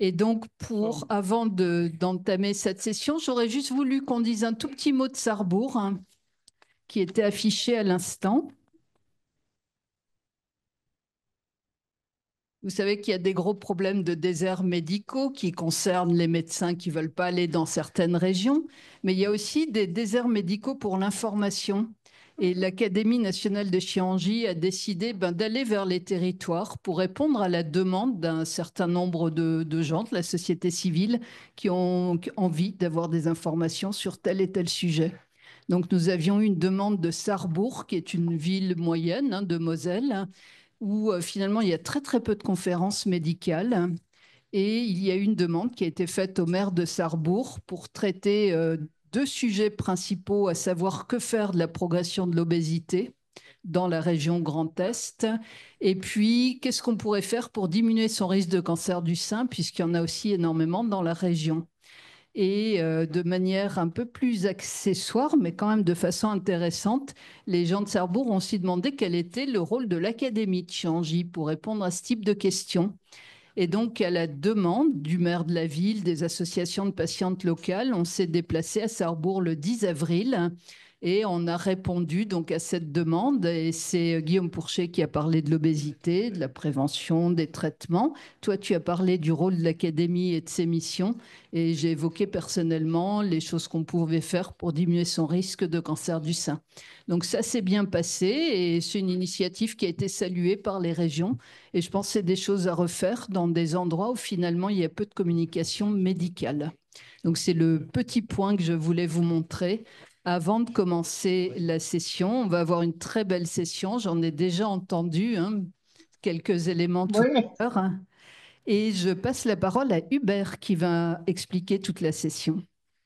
Et donc, avant d'entamer cette session, j'aurais juste voulu qu'on dise un tout petit mot de Sarrebourg, hein, qui était affiché à l'instant. Vous savez qu'il y a des gros problèmes de déserts médicaux qui concernent les médecins qui ne veulent pas aller dans certaines régions, mais il y a aussi des déserts médicaux pour l'information. Et l'Académie nationale de chirurgie a décidé d'aller vers les territoires pour répondre à la demande d'un certain nombre de gens de la société civile qui ont envie d'avoir des informations sur tel et tel sujet. Donc nous avions eu une demande de Sarrebourg, qui est une ville moyenne, hein, de Moselle, où finalement il y a très très peu de conférences médicales. Et il y a une demande qui a été faite au maire de Sarrebourg pour traiter deux sujets principaux, à savoir que faire de la progression de l'obésité dans la région Grand Est, et puis qu'est-ce qu'on pourrait faire pour diminuer son risque de cancer du sein, puisqu'il y en a aussi énormément dans la région. Et de manière un peu plus accessoire, mais quand même de façon intéressante, les gens de Sarrebourg ont aussi demandé quel était le rôle de l'Académie de Changy pour répondre à ce type de questions. Et donc, à la demande du maire de la ville, des associations de patientes locales, on s'est déplacé à Sarrebourg le 10 avril et on a répondu donc à cette demande. Et c'est Guillaume Pourchet qui a parlé de l'obésité, de la prévention, des traitements. Toi, tu as parlé du rôle de l'académie et de ses missions. Et j'ai évoqué personnellement les choses qu'on pouvait faire pour diminuer son risque de cancer du sein. Donc ça s'est bien passé et c'est une initiative qui a été saluée par les régions. Et je pense que c'est des choses à refaire dans des endroits où finalement il y a peu de communication médicale. Donc c'est le petit point que je voulais vous montrer avant de commencer la session. On va avoir une très belle session. J'en ai déjà entendu, hein, quelques éléments tout Oui, à l'heure, hein. Et je passe la parole à Hubert qui va expliquer toute la session.